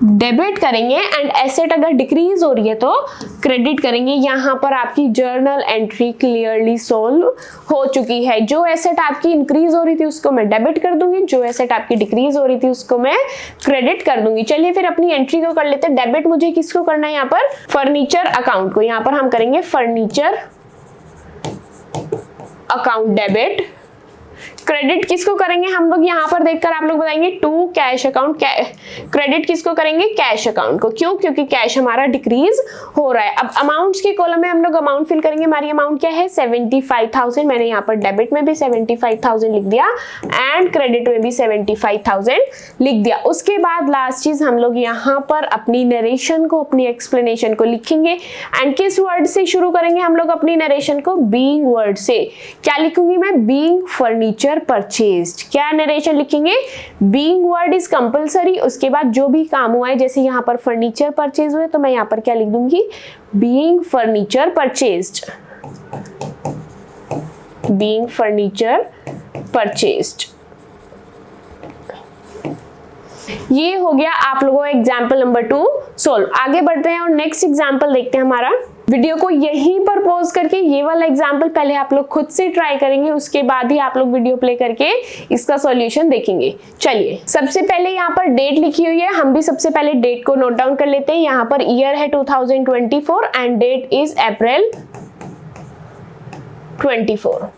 A: डेबिट करेंगे एंड एसेट अगर डिक्रीज हो रही है तो क्रेडिट करेंगे। यहाँ पर आपकी जर्नल एंट्री क्लियरली सोल्व हो चुकी है। जो एसेट आपकी इंक्रीज हो रही थी उसको मैं डेबिट कर दूंगी, जो एसेट आपकी डिक्रीज हो रही थी उसको मैं क्रेडिट कर दूंगी। चलिए फिर अपनी एंट्री को कर लेते हैं। डेबिट मुझे किसको करना है, यहाँ पर फर्नीचर अकाउंट को। यहाँ पर हम करेंगे फर्नीचर अकाउंट डेबिट। क्रेडिट किसको करेंगे हम लोग, यहाँ पर देखकर आप लोग बताएंगे टू कैश अकाउंट। क्रेडिट किसको करेंगे, कैश अकाउंट को। क्यों, क्योंकि कैश हमारा डिक्रीज हो रहा है। अब अमाउंट्स के कॉलम में हम लोग अमाउंट फिल करेंगे। हमारी अमाउंट क्या है 75,000। मैंने यहाँ पर डेबिट में भी 75,000 लिख दिया एंड क्रेडिट में भी 75,000 लिख दिया। उसके बाद लास्ट चीज हम लोग यहाँ पर अपनी नरेशन को, अपनी एक्सप्लेनेशन को लिखेंगे एंड किस वर्ड से शुरू करेंगे हम लोग अपनी नरेशन को, बीइंग वर्ड से। क्या लिखूंगी मैं, बीइंग फर्नीचर परचेज्ड। क्या नरेशन लिखेंगे, बीइंग वर्ड इज कंपलसरी। उसके बाद जो भी काम हुआ है, जैसे यहाँ पर फर्नीचर परचेज हुए तो मैं यहाँ पर क्या लिख दूंगी, being furniture purchased, being furniture purchased. ये हो गया आप लोगों का एग्जाम्पल नंबर 2 सोल्व। आगे बढ़ते हैं और नेक्स्ट एग्जाम्पल देखते हैं हमारा। वीडियो को यहीं पर पॉज करके ये वाला एग्जाम्पल पहले आप लोग खुद से ट्राई करेंगे, उसके बाद ही आप लोग वीडियो प्ले करके इसका सॉल्यूशन देखेंगे। चलिए सबसे पहले यहाँ पर डेट लिखी हुई है, हम भी सबसे पहले डेट को नोट डाउन कर लेते हैं। यहाँ पर ईयर है 2024 एंड डेट इज अप्रैल 24।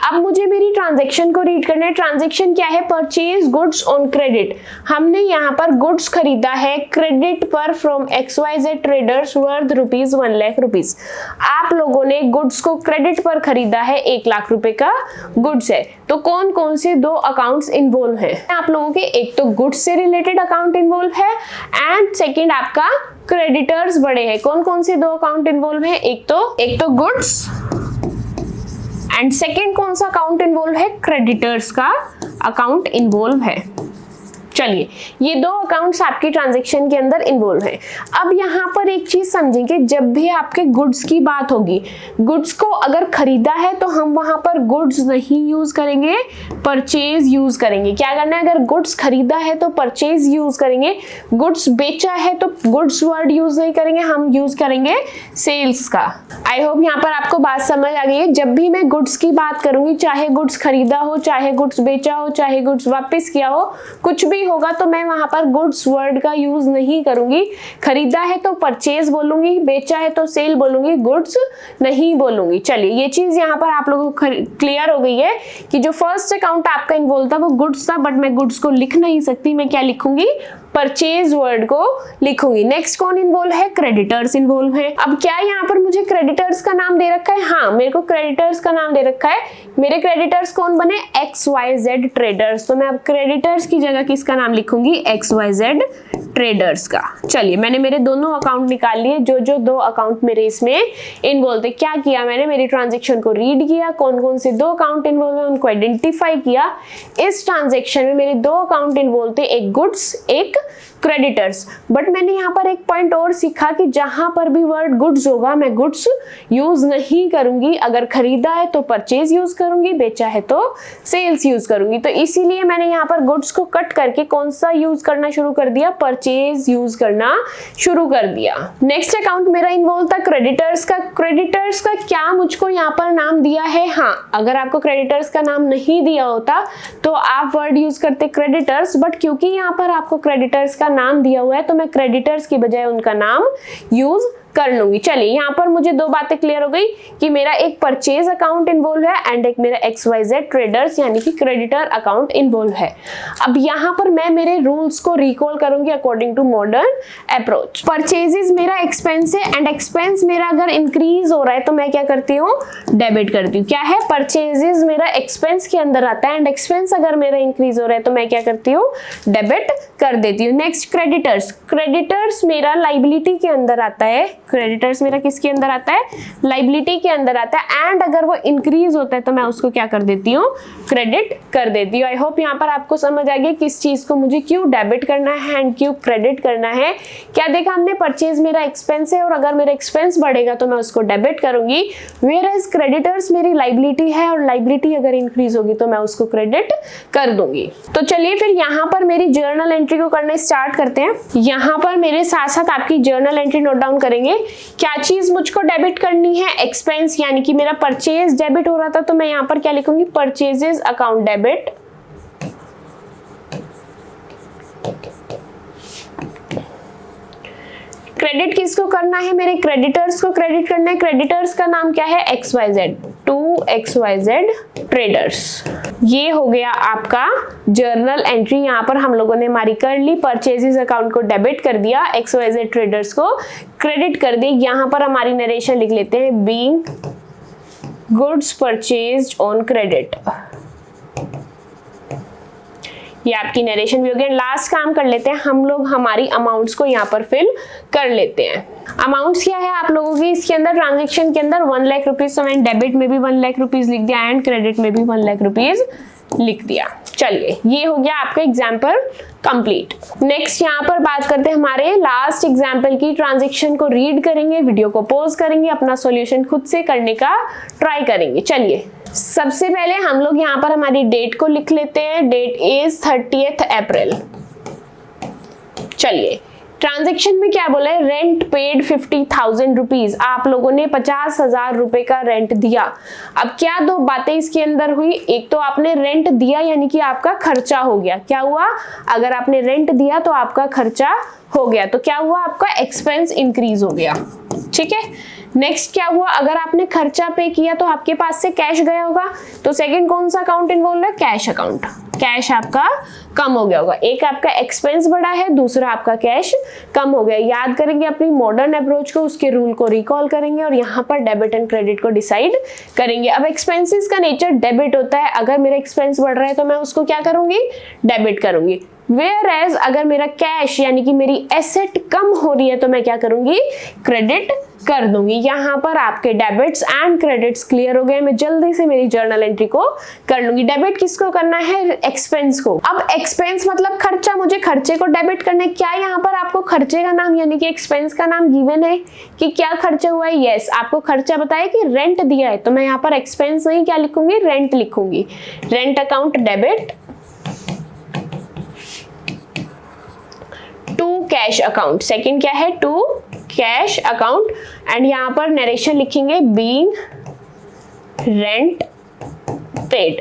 A: अब मुझे मेरी ट्रांजैक्शन को रीड करना है। ट्रांजैक्शन क्या है, परचेज गुड्स ऑन क्रेडिट। हमने यहाँ पर गुड्स खरीदा है क्रेडिट पर from XYZ traders worth ₹1 lakh. आप लोगों ने गुड्स को क्रेडिट पर खरीदा है, 1 लाख रुपए का गुड्स है। तो कौन कौन से 2 अकाउंट्स इन्वॉल्व हैं आप लोगों के, एक तो गुड्स से रिलेटेड अकाउंट इन्वॉल्व है एंड सेकेंड आपका क्रेडिटर्स बड़े हैं। कौन कौन से 2 अकाउंट इन्वॉल्व है, एक तो गुड्स एंड सेकेंड कौन सा अकाउंट इन्वॉल्व है, क्रेडिटर्स का अकाउंट इन्वॉल्व है। चलिए ये 2 अकाउंट्स आपकी ट्रांजैक्शन के अंदर इन्वॉल्व हैं। अब यहाँ पर एक चीज समझेंगे, जब भी आपके गुड्स की बात होगी, गुड्स को अगर खरीदा है तो हम वहां पर गुड्स नहीं यूज करेंगे, परचेज यूज करेंगे। क्या करना है, अगर गुड्स खरीदा है तो परचेज यूज करेंगे, गुड्स बेचा है तो गुड्स वर्ड यूज नहीं करेंगे, हम यूज करेंगे सेल्स का। आई होप यहाँ पर आपको बात समझ आ गई है। जब भी मैं गुड्स की बात करूंगी, चाहे गुड्स खरीदा हो, चाहे गुड्स बेचा हो, चाहे गुड्स वापस किया हो, कुछ भी होगा तो मैं वहां पर गुड्स वर्ड का यूज नहीं करूंगी। खरीदा है तो परचेज बोलूंगी, बेचा है तो सेल बोलूंगी, गुड्स नहीं बोलूंगी। चलिए ये चीज यहाँ पर आप लोगों को क्लियर हो गई है कि जो फर्स्ट अकाउंट आपका इन्वॉल्व था वो गुड्स था, बट मैं गुड्स को लिख नहीं सकती, मैं क्या लिखूंगी, परचेज वर्ड को लिखूंगी। नेक्स्ट कौन इन्वॉल्व है, क्रेडिटर्स इन्वॉल्व है। अब क्या यहाँ पर मुझे क्रेडिटर्स का नाम दे रखा है, हाँ मेरे को क्रेडिटर्स का नाम दे रखा है। मेरे क्रेडिटर्स कौन बने, XYZ ट्रेडर्स। तो मैं अब क्रेडिटर्स की जगह किसका नाम लिखूंगी, XYZ ट्रेडर्स का। चलिए मैंने मेरे दोनों अकाउंट निकाल लिए, जो 2 अकाउंट मेरे इसमें इन्वॉल्व थे। क्या किया मैंने, मेरी ट्रांजेक्शन को रीड किया, कौन कौन से 2 अकाउंट इन्वॉल्व है उनको आइडेंटिफाई किया। इस ट्रांजेक्शन में मेरे 2 अकाउंट इन्वॉल्व थे, एक गुड्स एक क्रेडिटर्स। बट मैंने यहाँ पर एक पॉइंट और सीखा कि जहां पर भी वर्ड गुड्स होगा मैं गुड्स यूज नहीं करूंगी। अगर खरीदा है तो परचेज यूज करूंगी, बेचा है तो सेल्स यूज करूंगी। तो इसीलिए मैंने यहाँ पर गुड्स को कट करके कौन सा यूज करना शुरू कर दिया, परचेज यूज करना शुरू कर दिया। नेक्स्ट अकाउंट मेरा इन्वॉल्व था क्रेडिटर्स का। क्रेडिटर्स का क्या मुझको यहाँ पर नाम दिया है, हाँ अगर आपको क्रेडिटर्स का नाम नहीं दिया होता तो आप वर्ड यूज करते क्रेडिटर्स, बट क्योंकि यहाँ पर आपको क्रेडिटर्स का नाम दिया हुआ है तो मैं क्रेडिटर्स की बजाय उनका नाम यूज कर लूंगी। चलिए यहाँ पर मुझे दो बातें क्लियर हो गई कि मेरा एक परचेज अकाउंट इन्वॉल्व है एंड एक मेरा XYZ ट्रेडर्स यानी कि क्रेडिटर अकाउंट इन्वॉल्व है। अब यहाँ पर मैं मेरे रूल्स को रिकॉल करूंगी according to modern approach. Purchases मेरा एक्सपेंस है एंड एक्सपेंस मेरा अगर इंक्रीज हो रहा है तो मैं क्या करती हूँ, डेबिट करती हूँ। क्या है, परचेजेस मेरा एक्सपेंस के अंदर आता है एंड एक्सपेंस अगर मेरा इंक्रीज हो रहा है तो मैं क्या करती हूँ, डेबिट कर देती हूँ। नेक्स्ट क्रेडिटर्स, क्रेडिटर्स मेरा लाइबिलिटी के अंदर आता है। क्रेडिटर्स मेरा किसके अंदर आता है, लाइबिलिटी के अंदर आता है एंड अगर वो इंक्रीज होता है तो मैं उसको क्या कर देती हूँ, क्रेडिट कर देती हूँ। आई होप यहाँ पर आपको समझ आ गया किस चीज को मुझे क्यों डेबिट करना है एंड क्यों क्रेडिट करना है। क्या देखा हमने, परचेज मेरा एक्सपेंस है और अगर मेरा एक्सपेंस बढ़ेगा तो मैं उसको डेबिट करूंगी, वेयर एज क्रेडिटर्स मेरी लाइबिलिटी है और लाइबिलिटी अगर इंक्रीज होगी तो मैं उसको क्रेडिट कर दूंगी। तो चलिए फिर यहाँ पर मेरी जर्नल एंट्री को करना स्टार्ट करते हैं। यहाँ पर मेरे साथ साथ आपकी जर्नल एंट्री नोट डाउन करेंगे। क्या चीज मुझको डेबिट करनी है, एक्सपेंस यानी कि मेरा परचेज डेबिट हो रहा था तो मैं यहाँ पर क्या लिखूंगी, परचेजेस अकाउंट डेबिट। क्रेडिट किसको करना है, मेरे क्रेडिटर्स को क्रेडिट करना है। क्रेडिटर्स का नाम क्या है, XYZ, टू XYZ ट्रेडर्स। ये हो गया आपका जर्नल एंट्री। यहाँ पर हम लोगों ने हमारी कर ली, परचेजेस अकाउंट को डेबिट कर दिया, XYZ ट्रेडर्स को क्रेडिट कर दी। यहाँ पर हमारी नरेशन लिख लेते हैं, being goods purchased on credit. ये आपकी नरेशन भी हो गया। लास्ट काम कर लेते हैं हम लोग, हमारी अमाउंट्स को यहाँ पर फिल कर लेते हैं। अमाउंट्स क्या है आप लोगों की, इसके अंदर ट्रांजेक्शन के अंदर 1 लाख रुपीज, तो मैंने डेबिट में भी 1 लाख रुपीज लिख दिया एंड क्रेडिट में भी 1 लाख रुपीज लिख दिया। चलिए ये हो गया आपका एग्जाम्पल कंप्लीट। नेक्स्ट यहाँ पर बात करते हैं हमारे लास्ट एग्जाम्पल की। ट्रांजेक्शन को रीड करेंगे, वीडियो को पॉज करेंगे, अपना सॉल्यूशन खुद से करने का ट्राई करेंगे। चलिए सबसे पहले हम लोग यहाँ पर हमारी डेट को लिख लेते हैं। डेट इज 30 अप्रैल। चलिए ट्रांजेक्शन में क्या बोला है, रेंट पेड 50,000 रुपीज। आप लोगों ने 50,000 रुपए का रेंट दिया। अब क्या दो बातें इसके अंदर हुई, एक तो आपने रेंट दिया यानी कि आपका खर्चा हो गया। क्या हुआ, अगर आपने रेंट दिया तो आपका खर्चा हो गया, तो क्या हुआ, आपका एक्सपेंस इंक्रीज हो गया। ठीक है, नेक्स्ट क्या हुआ, अगर आपने खर्चा पे किया तो आपके पास से कैश गया होगा, तो सेकंड कौन सा अकाउंट इन्वॉल्व है, कैश अकाउंट। कैश आपका कम हो गया होगा। एक आपका एक्सपेंस बढ़ा है, दूसरा आपका कैश कम हो गया। याद करेंगे अपनी मॉडर्न अप्रोच को, उसके रूल को रिकॉल करेंगे और यहाँ पर डेबिट एंड क्रेडिट को डिसाइड करेंगे। अब एक्सपेंसेस का नेचर डेबिट होता है, अगर मेरा एक्सपेंस बढ़ रहा है तो मैं उसको क्या करूंगी, डेबिट करूंगी। वेयर एज अगर मेरा कैश यानी कि मेरी एसेट कम हो रही है तो मैं क्या करूंगी, क्रेडिट कर दूंगी। यहाँ पर आपके डेबिट्स एंड क्रेडिट्स क्लियर हो गए। मैं जल्दी से मेरी जर्नल एंट्री को कर लूंगी। डेबिट किसको करना है, एक्सपेंस को। अब एक्सपेंस मतलब खर्चा, मुझे खर्चे को डेबिट करना है। क्या यहाँ पर आपको खर्चे का नाम यानी कि एक्सपेंस का नाम गिवन है कि क्या खर्चा हुआ है, यस आपको खर्चा बताया कि रेंट दिया है, तो मैं यहाँ पर एक्सपेंस नहीं क्या लिखूंगी, रेंट लिखूंगी। Rent account debit to cash account. Second क्या है, टू कैश अकाउंट एंड यहाँ पर नरेशन लिखेंगे, बीइंग रेंट पेड।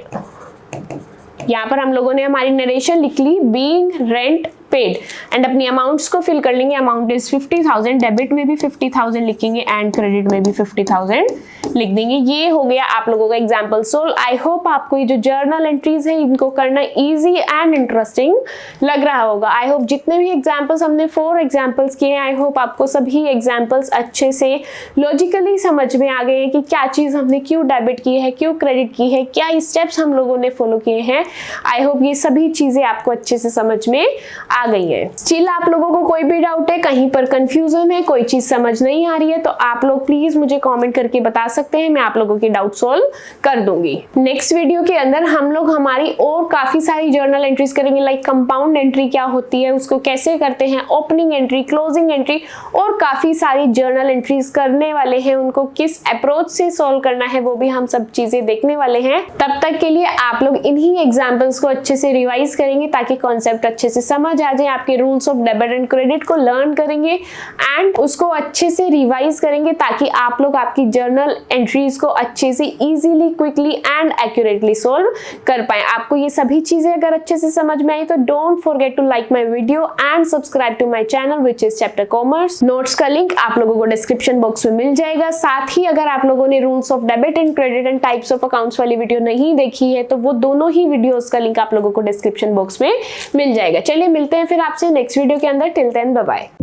A: यहाँ पर हम लोगों ने हमारी नरेशन लिख ली, बीइंग रेंट पेड एंड अपनी अमाउंट्स को फिल कर लेंगे। अमाउंट इज 50,000, डेबिट में भी 50,000 लिखेंगे एंड क्रेडिट में भी 50,000 लिख देंगे। ये हो गया आप लोगों का एग्जाम्पल सोल्व। आई होप आपको ये जो जर्नल एंट्रीज है इनको करना इजी एंड इंटरेस्टिंग लग रहा होगा। आई होप जितने भी एग्जाम्पल्स हमने 4 एग्जाम्पल्स किए हैं, आई होप आपको सभी एग्जाम्पल्स अच्छे से लॉजिकली समझ में आ गए हैं कि क्या चीज हमने क्यों डेबिट की है, क्यों क्रेडिट की है, क्या स्टेप्स हम लोगों ने फॉलो किए हैं। आई होप ये सभी चीजें आपको अच्छे से समझ में आ गई है। स्टिल आप लोगों को कोई भी डाउट है, कहीं पर कंफ्यूजन है, कोई चीज समझ नहीं आ रही है, तो आप लोग प्लीज मुझे कमेंट करके बता सकते हैं, मैं आप लोगों की डाउट सॉल्व कर दूंगी। नेक्स्ट वीडियो के अंदर हम लोग हमारी और काफी सारी जर्नल एंट्रीज करेंगे, लाइक कंपाउंड एंट्री क्या होती है, उसको कैसे करते हैं, ओपनिंग एंट्री, क्लोजिंग एंट्री और काफी सारी जर्नल एंट्रीज करने वाले हैं। उनको किस अप्रोच से सॉल्व करना है वो भी हम सब चीजें देखने वाले हैं। तब तक के लिए आप लोग इन्हीं एग्जाम्पल्स को अच्छे से रिवाइज करेंगे ताकि कॉन्सेप्ट अच्छे से समझ आ आ जाए, आपके rules of debit and credit को लर्न करेंगे एंड उसको अच्छे से रिवाइज करेंगे ताकि आप लोग आपकी जर्नल एंट्रीज को अच्छे से easily, quickly and accurately solve कर पाए। आपको ये सभी चीजें अगर अच्छे से समझ में आई तो don't forget to like my video and subscribe to my channel which is chapter commerce. Notes का लिंक आप लोगों को डिस्क्रिप्शन बॉक्स में मिल जाएगा। साथ ही अगर आप लोगों ने rules of debit and credit and types of accounts वाली वीडियो नहीं देखी है तो वो दोनों ही वीडियोस का लिंक आप लोगों को डिस्क्रिप्शन बॉक्स में मिल जाएगा। चलिए मिलते हैं फिर आपसे नेक्स्ट वीडियो के अंदर। Till then bye bye.